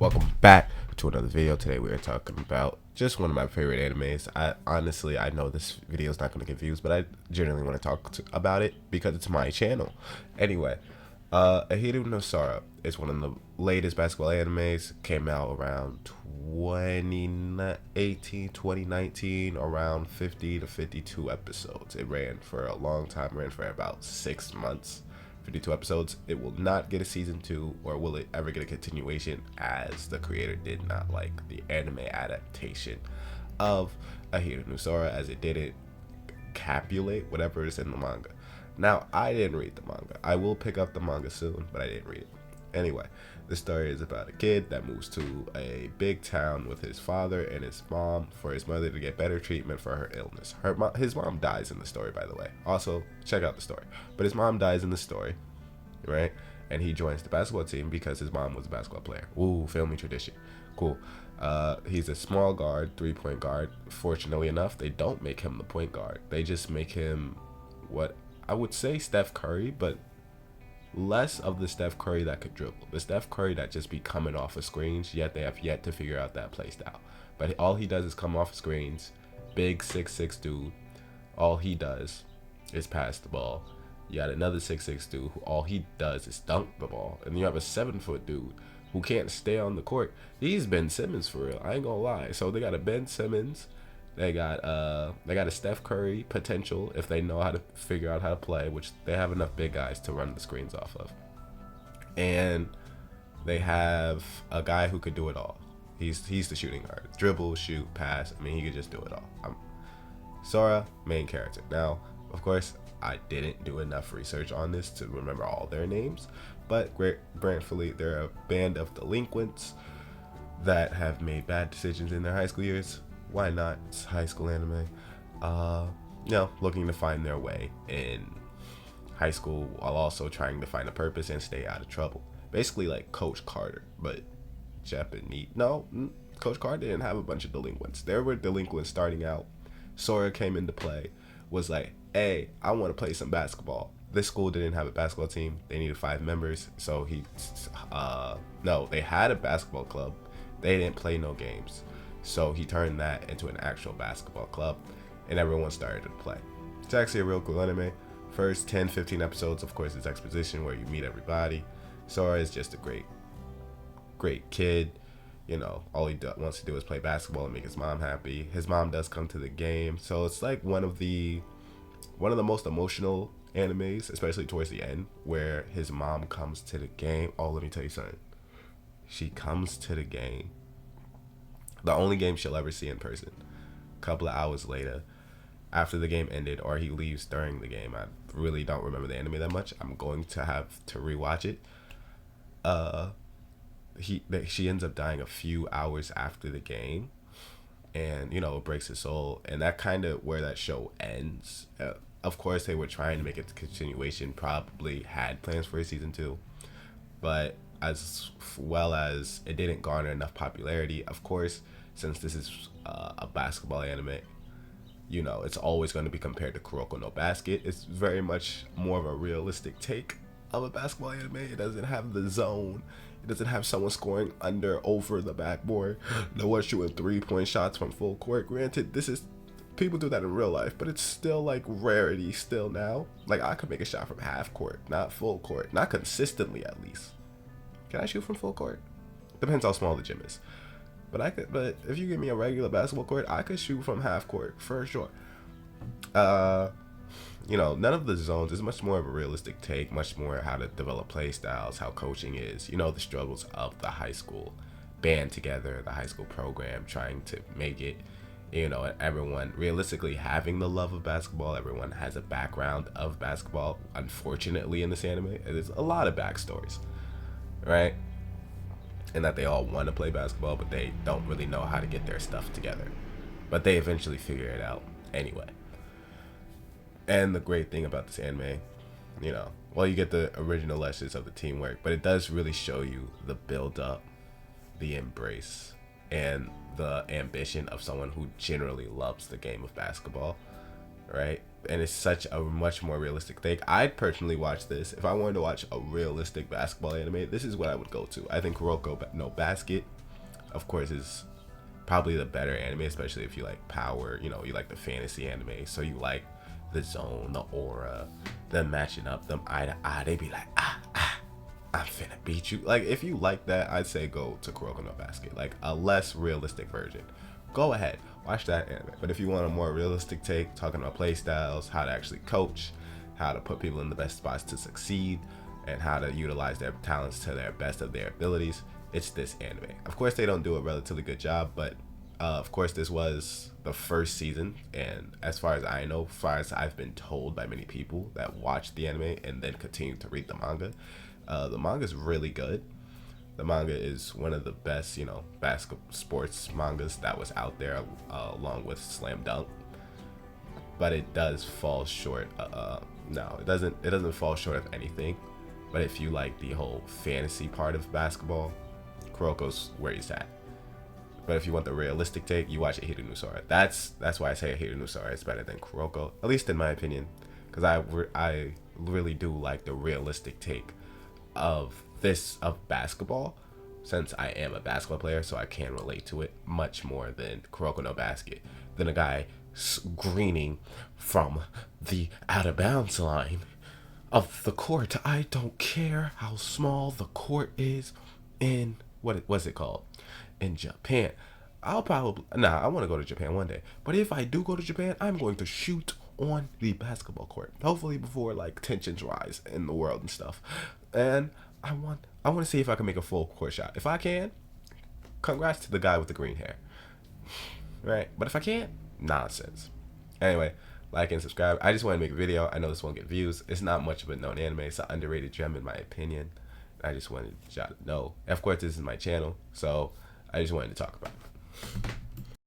Welcome back to another video. Today we are talking about just one of my favorite animes. I know this video is not going to get views, but I generally want to about it because it's my channel. Anyway, Ahiru No Sora is one of the latest basketball animes. Came out around 2018, 2019, around 50 to 52 episodes. It ran for a long time, ran for about 6 months. 52 episodes. It will not get a season 2, or will it ever get a continuation, as the creator did not like the anime adaptation of Ahiru No Sora, as it didn't capulate whatever is in the manga. Now, I didn't read the manga. I will pick up the manga soon, but I didn't read it. Anyway, the story is about a kid that moves to a big town with his father and his mom for his mother to get better treatment for her illness. His mom dies in the story, by the way. Also, check out the story. But his mom dies in the story, right? And he joins the basketball team because his mom was a basketball player. Ooh, family tradition. Cool. He's a small guard, 3-point guard. Fortunately enough, they don't make him the point guard. They just make him what I would say Steph Curry, but less of the Steph Curry that could dribble. The Steph Curry that just be coming off of screens, yet they have yet to figure out that play style. But all he does is come off of screens. Big 6'6" dude. All he does is pass the ball. You got another 6'6" dude who all he does is dunk the ball. And you have a 7-foot dude who can't stay on the court. He's Ben Simmons for real. I ain't gonna lie. So they got a Ben Simmons. They got a Steph Curry potential if they know how to figure out how to play, which they have enough big guys to run the screens off of. And they have a guy who could do it all. He's the shooting guard. Dribble, shoot, pass. I mean, he could just do it all. Sora, main character. Now, of course, I didn't do enough research on this to remember all their names, but gratefully, they're a band of delinquents that have made bad decisions in their high school years. Why not? It's high school anime. Looking to find their way in high school while also trying to find a purpose and stay out of trouble. Basically like Coach Carter, but Japanese. No, Coach Carter didn't have a bunch of delinquents. There were delinquents starting out. Sora came into play, was like, hey, I want to play some basketball. This school didn't have a basketball team. They needed 5 members. So they had a basketball club. They didn't play no games. So he turned that into an actual basketball club, and everyone started to play. It's actually a real cool anime. First 10-15 episodes, of course, it's exposition where you meet everybody. Sora is just a great kid. You know, all he wants to do is play basketball and make his mom happy. His mom does come to the game, so it's like one of the most emotional animes, especially towards the end, where his mom comes to the game. Oh, let me tell you something. She comes to the game. The only game she'll ever see in person. A couple of hours later, after the game ended, or he leaves during the game. I really don't remember the anime that much. I'm going to have to rewatch it. She ends up dying a few hours after the game, and it breaks his soul. And that kind of where that show ends. Of course, they were trying to make it a continuation. Probably had plans for a season 2, but as well as it didn't garner enough popularity. Of course, since this is a basketball anime, it's always going to be compared to Kuroko no Basket. It's very much more of a realistic take of a basketball anime. It doesn't have the zone. It doesn't have someone scoring over the backboard. No one shooting 3-point shots from full court. Granted, people do that in real life, but it's still like rarity still now. Like, I could make a shot from half court, not full court, not consistently at least. Can I shoot from full court? Depends how small the gym is. But if you give me a regular basketball court, I could shoot from half court for sure. None of the zones is much more of a realistic take, much more how to develop play styles, how coaching is, the struggles of the high school band together, the high school program, trying to make it, and everyone realistically having the love of basketball. Everyone has a background of basketball. Unfortunately, in this anime, there's a lot of backstories. Right? And that they all want to play basketball, but they don't really know how to get their stuff together. But they eventually figure it out anyway. And the great thing about this anime, you get the original lessons of the teamwork, but it does really show you the build up, the embrace, and the ambition of someone who generally loves the game of basketball. right? And it's such a much more realistic take. I'd personally watch this. If I wanted to watch a realistic basketball anime, this is what I would go to. I think Kuroko no Basket, of course, is probably the better anime, especially if you like power, you know, you like the fantasy anime. So you like the zone, the aura, them matching up, them eye to eye. They be like, I'm finna beat you. Like, if you like that, I'd say go to Kuroko no Basket. Like, a less realistic version. Go ahead, watch that anime. But if you want a more realistic take, talking about play styles, how to actually coach, how to put people in the best spots to succeed, and how to utilize their talents to their best of their abilities, it's this anime. Of course, they don't do a relatively good job, but of course, this was the first season, and as far as I know, as far as I've been told by many people that watched the anime and then continue to read the manga is really good. The manga is one of the best, you know, basketball sports mangas that was out there, along with Slam Dunk. But it does fall short. No, it doesn't. It doesn't fall short of anything. But if you like the whole fantasy part of basketball, Kuroko's where he's at. But if you want the realistic take, you watch Ahiru No Sora. That's why I say Ahiru No Sora is better than Kuroko, at least in my opinion, because I really do like the realistic take of basketball, since I am a basketball player, so I can relate to it much more than Kuroko no Basket, than a guy greening from the out of bounds line of the court. I don't care how small the court is in what's it called in Japan. I want to go to Japan one day, but if I do go to Japan, I'm going to shoot on the basketball court, hopefully before like tensions rise in the world and stuff. And I want to see if I can make a full court shot. If I can, congrats to the guy with the green hair, right? But if I can't, nonsense. Anyway, like and subscribe. I just want to make a video. I know this won't get views. It's not much of a known anime. It's an underrated gem in my opinion. I just wanted y'all to know. Of course, this is my channel, so I just wanted to talk about it.